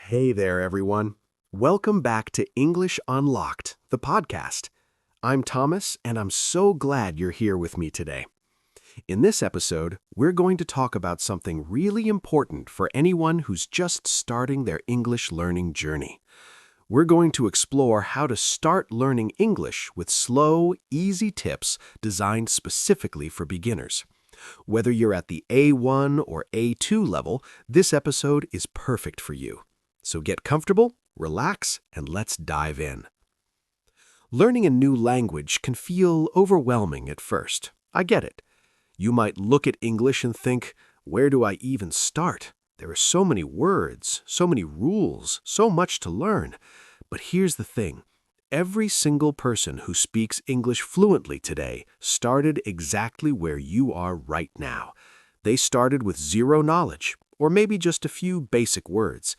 Hey there, everyone. Welcome back to English Unlocked, the podcast. I'm Thomas, and I'm so glad you're here with me today. In this episode, we're going to talk about something really important for anyone who's just starting their English learning journey. We're going to explore how to start learning English with slow, easy tips designed specifically for beginners. Whether you're at the A1 or A2 level, this episode is perfect for you. So get comfortable, relax, and let's dive in. Learning a new language can feel overwhelming at first. I get it. You might look at English and think, where do I even start? There are so many words, so many rules, so much to learn. But here's the thing. Every single person who speaks English fluently today started exactly where you are right now. They started with zero knowledge, or maybe just a few basic words.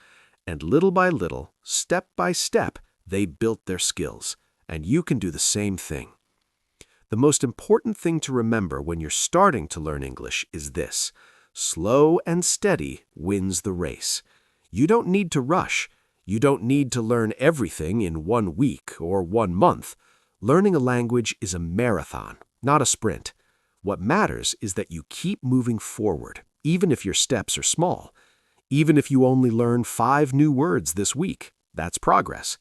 And little by little, step by step, they built their skills. And you can do the same thing. The most important thing to remember when you're starting to learn English is this: slow and steady wins the race. You don't need to rush. You don't need to learn everything in 1 week or 1 month. Learning a language is a marathon, not a sprint. What matters is that you keep moving forward, even if your steps are small. Even if you only learn 5 new words this week, that's progress.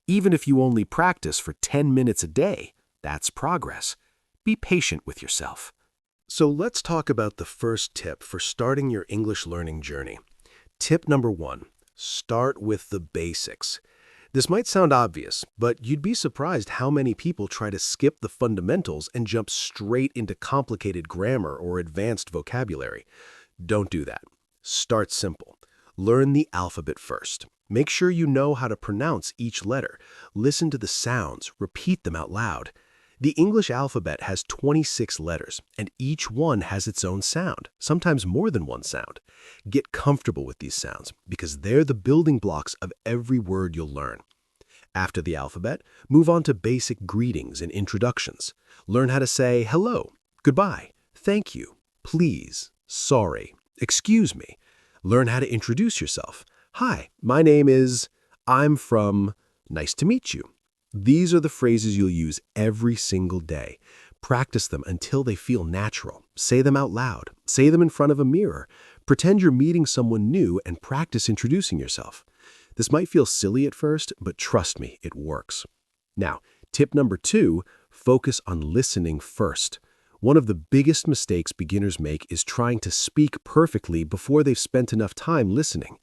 Even if you only practice for 10 minutes a day, that's progress. Be patient with yourself. So let's talk about the first tip for starting your English learning journey. Tip number 1, start with the basics. This might sound obvious, but you'd be surprised how many people try to skip the fundamentals and jump straight into complicated grammar or advanced vocabulary. Don't do that. Start simple. Learn the alphabet first. Make sure you know how to pronounce each letter. Listen to the sounds. Repeat them out loud. The English alphabet has 26 letters, and each one has its own sound, sometimes more than one sound. Get comfortable with these sounds, because they're the building blocks of every word you'll learn. After the alphabet, move on to basic greetings and introductions. Learn how to say hello, goodbye, thank you, please, sorry, excuse me. Learn how to introduce yourself. Hi, my name is, I'm from, nice to meet you. These are the phrases you'll use every single day. Practice them until they feel natural. Say them out loud. Say them in front of a mirror. Pretend you're meeting someone new and practice introducing yourself. This might feel silly at first, but trust me, it works. Now, tip number 2, focus on listening first. One of the biggest mistakes beginners make is trying to speak perfectly before they've spent enough time listening.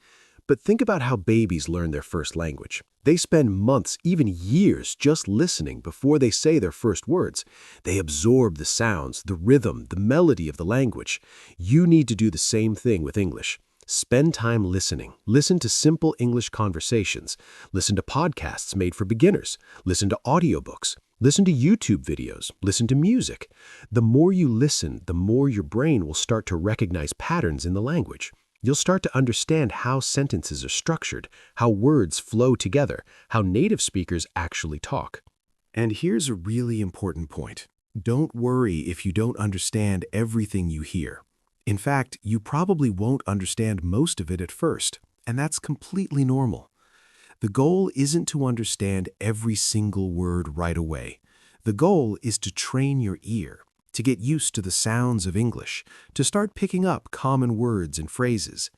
But think about how babies learn their first language. They spend months, even years, just listening before they say their first words. They absorb the sounds, the rhythm, the melody of the language. You need to do the same thing with English. Spend time listening. Listen to simple English conversations. Listen to podcasts made for beginners. Listen to audiobooks. Listen to YouTube videos. Listen to music. The more you listen, the more your brain will start to recognize patterns in the language. You'll start to understand how sentences are structured, how words flow together, how native speakers actually talk. And here's a really important point. Don't worry if you don't understand everything you hear. In fact, you probably won't understand most of it at first, and that's completely normal. The goal isn't to understand every single word right away. The goal is to train your ear, to get used to the sounds of English, to start picking up common words and phrases.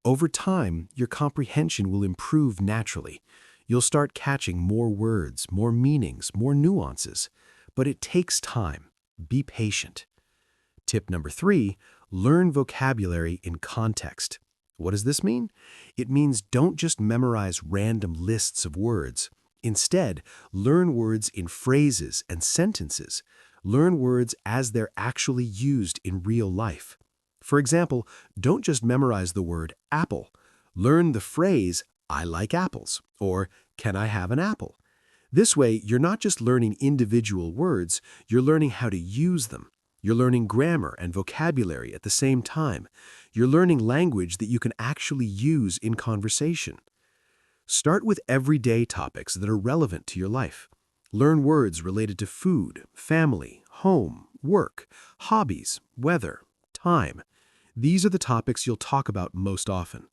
Over time, your comprehension will improve naturally. You'll start catching more words, more meanings, more nuances. But it takes time. Be patient. Tip number 3, learn vocabulary in context. What does this mean? It means don't just memorize random lists of words. Instead, learn words in phrases and sentences. Learn words as they're actually used in real life. For example, don't just memorize the word apple. Learn the phrase, I like apples, or can I have an apple? This way, you're not just learning individual words, you're learning how to use them. You're learning grammar and vocabulary at the same time. You're learning language that you can actually use in conversation. Start with everyday topics that are relevant to your life. Learn words related to food, family, home, work, hobbies, weather, time. These are the topics you'll talk about most often.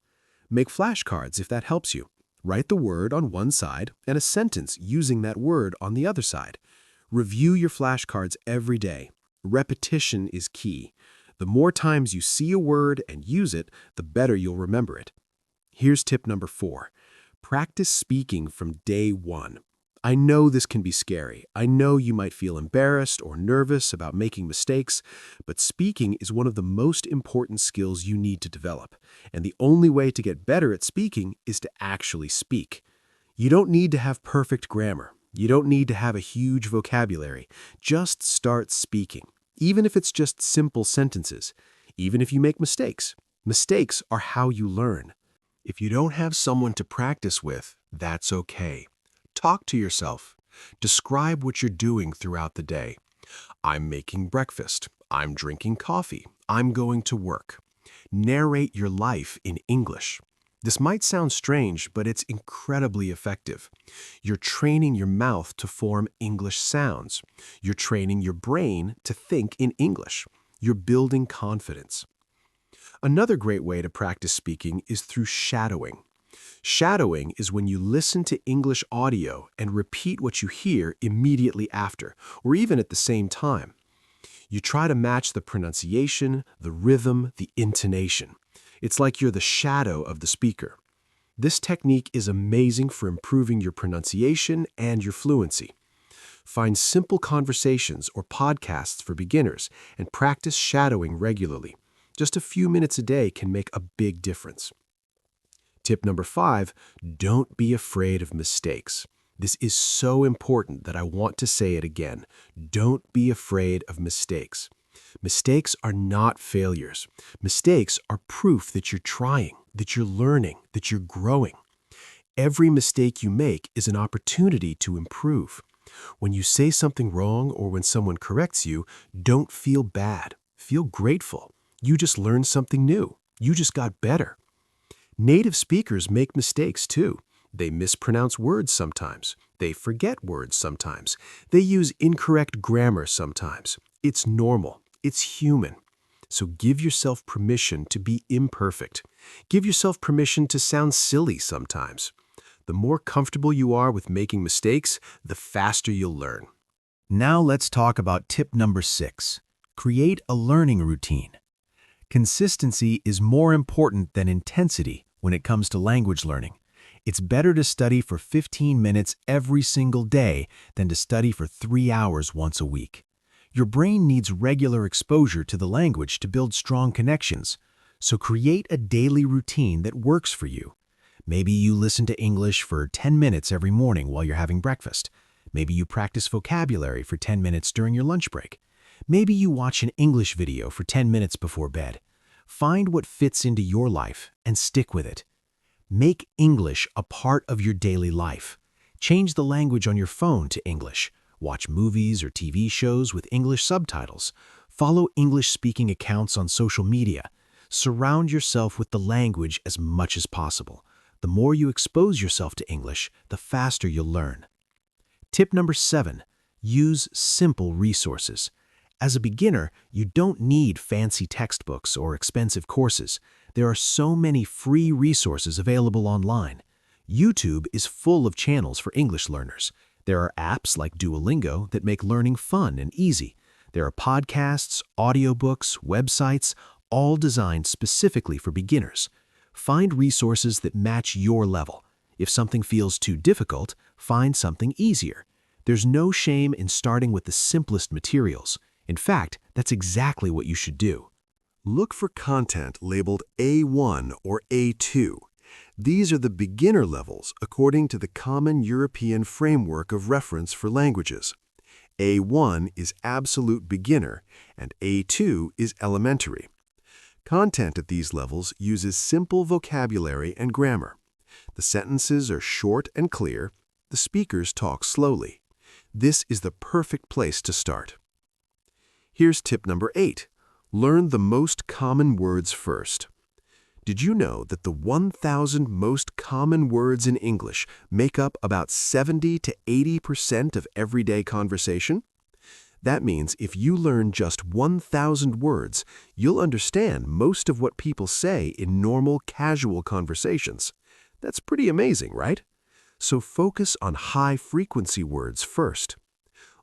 Make flashcards if that helps you. Write the word on one side and a sentence using that word on the other side. Review your flashcards every day. Repetition is key. The more times you see a word and use it, the better you'll remember it. Here's tip number 4. Practice speaking from day one. I know this can be scary. I know you might feel embarrassed or nervous about making mistakes, but speaking is one of the most important skills you need to develop, and the only way to get better at speaking is to actually speak. You don't need to have perfect grammar. You don't need to have a huge vocabulary. Just start speaking, even if it's just simple sentences, even if you make mistakes. Mistakes are how you learn. If you don't have someone to practice with, that's okay. Talk to yourself. Describe what you're doing throughout the day. I'm making breakfast. I'm drinking coffee. I'm going to work. Narrate your life in English. This might sound strange, but it's incredibly effective. You're training your mouth to form English sounds. You're training your brain to think in English. You're building confidence. Another great way to practice speaking is through shadowing. Shadowing is when you listen to English audio and repeat what you hear immediately after, or even at the same time. You try to match the pronunciation, the rhythm, the intonation. It's like you're the shadow of the speaker. This technique is amazing for improving your pronunciation and your fluency. Find simple conversations or podcasts for beginners and practice shadowing regularly. Just a few minutes a day can make a big difference. Tip number 5, don't be afraid of mistakes. This is so important that I want to say it again. Don't be afraid of mistakes. Mistakes are not failures. Mistakes are proof that you're trying, that you're learning, that you're growing. Every mistake you make is an opportunity to improve. When you say something wrong or when someone corrects you, don't feel bad. Feel grateful. You just learned something new. You just got better. Native speakers make mistakes too. They mispronounce words sometimes. They forget words sometimes. They use incorrect grammar sometimes. It's normal. It's human. So give yourself permission to be imperfect. Give yourself permission to sound silly sometimes. The more comfortable you are with making mistakes, the faster you'll learn. Now let's talk about tip number 6. Create a learning routine. Consistency is more important than intensity when it comes to language learning. It's better to study for 15 minutes every single day than to study for 3 hours once a week. Your brain needs regular exposure to the language to build strong connections, so create a daily routine that works for you. Maybe you listen to English for 10 minutes every morning while you're having breakfast. Maybe you practice vocabulary for 10 minutes during your lunch break. Maybe you watch an English video for 10 minutes before bed. Find what fits into your life and stick with it. Make English a part of your daily life. Change the language on your phone to English. Watch movies or TV shows with English subtitles. Follow English-speaking accounts on social media. Surround yourself with the language as much as possible. The more you expose yourself to English, the faster you'll learn. Tip number 7, use simple resources. As a beginner, you don't need fancy textbooks or expensive courses. There are so many free resources available online. YouTube is full of channels for English learners. There are apps like Duolingo that make learning fun and easy. There are podcasts, audiobooks, websites, all designed specifically for beginners. Find resources that match your level. If something feels too difficult, find something easier. There's no shame in starting with the simplest materials. In fact, that's exactly what you should do. Look for content labeled A1 or A2. These are the beginner levels according to the Common European Framework of Reference for Languages. A1 is absolute beginner and A2 is elementary. Content at these levels uses simple vocabulary and grammar. The sentences are short and clear. The speakers talk slowly. This is the perfect place to start. Here's tip number 8. Learn the most common words first. Did you know that the 1,000 most common words in English make up about 70 to 80% of everyday conversation? That means if you learn just 1,000 words, you'll understand most of what people say in normal, casual conversations. That's pretty amazing, right? So focus on high-frequency words first.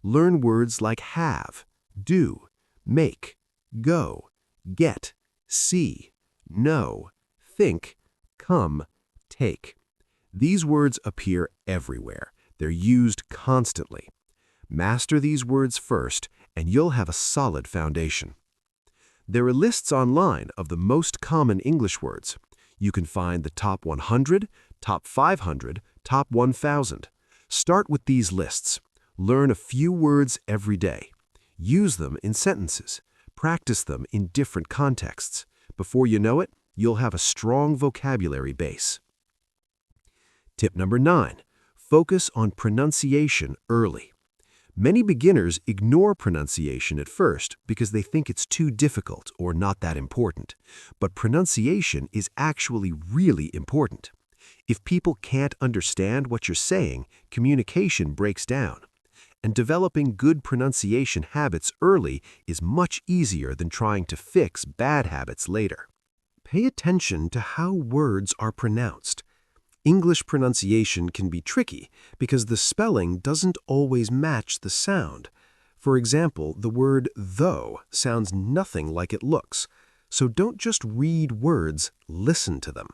Learn words like have, do, make, go, get, see, know, think, come, take. These words appear everywhere. They're used constantly. Master these words first, and you'll have a solid foundation. There are lists online of the most common English words. You can find the top 100, top 500, top 1,000. Start with these lists. Learn a few words every day. Use them in sentences. Practice them in different contexts. Before you know it, you'll have a strong vocabulary base. Tip number 9. Focus on pronunciation early. Many beginners ignore pronunciation at first because they think it's too difficult or not that important. But pronunciation is actually really important. If people can't understand what you're saying, communication breaks down. And developing good pronunciation habits early is much easier than trying to fix bad habits later. Pay attention to how words are pronounced. English pronunciation can be tricky because the spelling doesn't always match the sound. For example, the word though sounds nothing like it looks. So don't just read words, listen to them.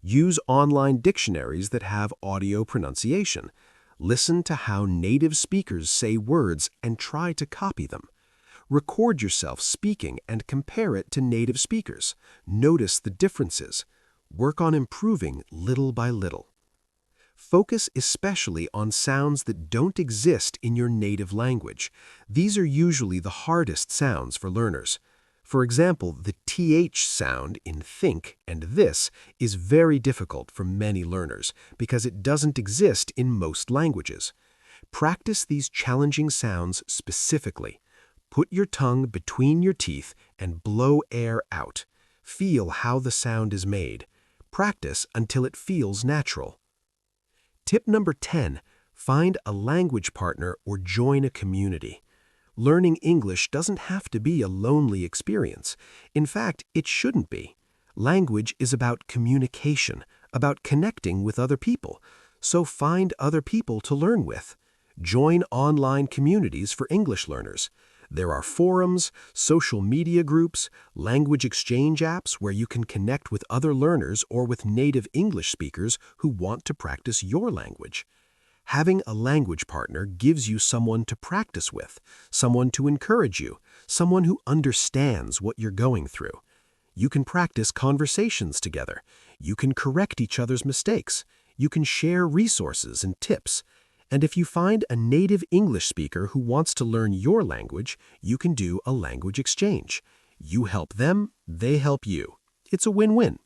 Use online dictionaries that have audio pronunciation. Listen to how native speakers say words and try to copy them. Record yourself speaking and compare it to native speakers. Notice the differences. Work on improving little by little. Focus especially on sounds that don't exist in your native language. These are usually the hardest sounds for learners. For example, the TH sound in think and this is very difficult for many learners because it doesn't exist in most languages. Practice these challenging sounds specifically. Put your tongue between your teeth and blow air out. Feel how the sound is made. Practice until it feels natural. Tip number 10. Find a language partner or join a community. Learning English doesn't have to be a lonely experience. In fact, it shouldn't be. Language is about communication, about connecting with other people. So find other people to learn with. Join online communities for English learners. There are forums, social media groups, language exchange apps where you can connect with other learners or with native English speakers who want to practice your language. Having a language partner gives you someone to practice with, someone to encourage you, someone who understands what you're going through. You can practice conversations together. You can correct each other's mistakes. You can share resources and tips. And if you find a native English speaker who wants to learn your language, you can do a language exchange. You help them, they help you. It's a win-win.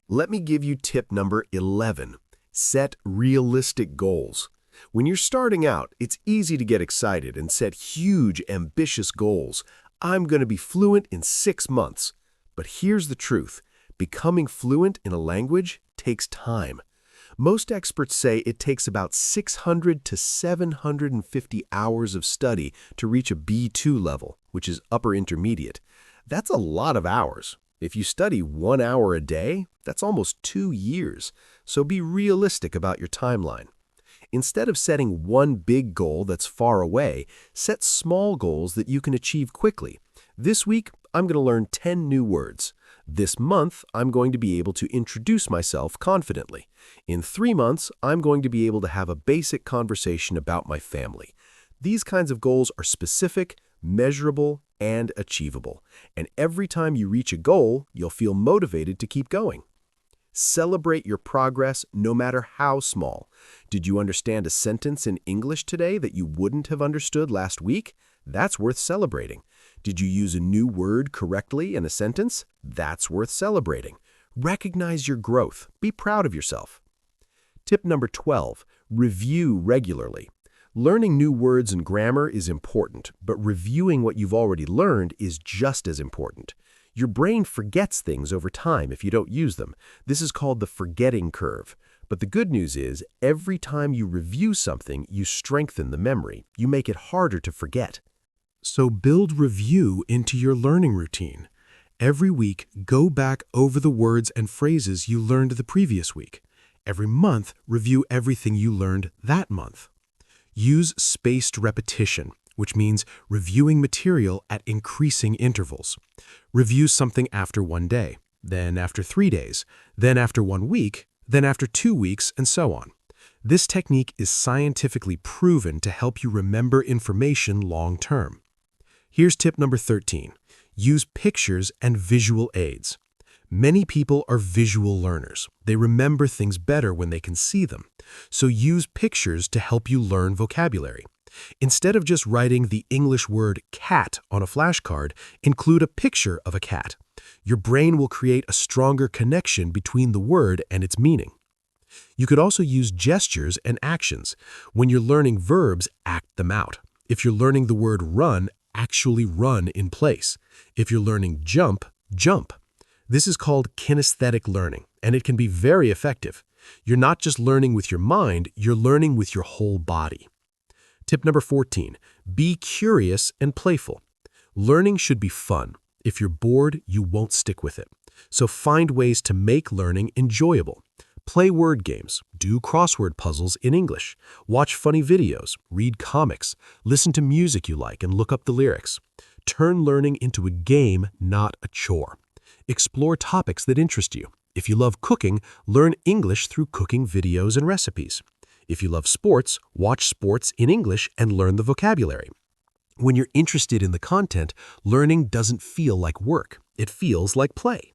Let me give you tip number 11. Set realistic goals. When you're starting out, it's easy to get excited and set huge, ambitious goals. I'm going to be fluent in 6 months. But here's the truth. Becoming fluent in a language takes time. Most experts say it takes about 600 to 750 hours of study to reach a B2 level, which is upper intermediate. That's a lot of hours. If you study 1 hour a day, that's almost 2 years. So be realistic about your timeline. Instead of setting one big goal that's far away, set small goals that you can achieve quickly. This week, I'm going to learn 10 new words. This month, I'm going to be able to introduce myself confidently. In 3 months, I'm going to be able to have a basic conversation about my family. These kinds of goals are specific, measurable, and achievable. And every time you reach a goal, you'll feel motivated to keep going. Celebrate your progress no matter how small. Did you understand a sentence in English today that you wouldn't have understood last week? That's worth celebrating. Did you use a new word correctly in a sentence? That's worth celebrating. Recognize your growth. Be proud of yourself. Tip number 12. Review regularly. Learning new words and grammar is important, but reviewing what you've already learned is just as important. Your brain forgets things over time if you don't use them. This is called the forgetting curve. But the good news is, every time you review something, you strengthen the memory. You make it harder to forget. So build review into your learning routine. Every week, go back over the words and phrases you learned the previous week. Every month, review everything you learned that month. Use spaced repetition, which means reviewing material at increasing intervals. Review something after 1 day, then after 3 days, then after 1 week, then after 2 weeks, and so on. This technique is scientifically proven to help you remember information long term. Here's tip number 13. Use pictures and visual aids. Many people are visual learners. They remember things better when they can see them. So use pictures to help you learn vocabulary. Instead of just writing the English word cat on a flashcard, include a picture of a cat. Your brain will create a stronger connection between the word and its meaning. You could also use gestures and actions. When you're learning verbs, act them out. If you're learning the word run, actually run in place. If you're learning jump, jump. This is called kinesthetic learning, and it can be very effective. You're not just learning with your mind, you're learning with your whole body. Tip number 14, be curious and playful. Learning should be fun. If you're bored, you won't stick with it. So find ways to make learning enjoyable. Play word games, do crossword puzzles in English, watch funny videos, read comics, listen to music you like and look up the lyrics. Turn learning into a game, not a chore. Explore topics that interest you. If you love cooking, learn English through cooking videos and recipes. If you love sports, watch sports in English and learn the vocabulary. When you're interested in the content, learning doesn't feel like work. It feels like play.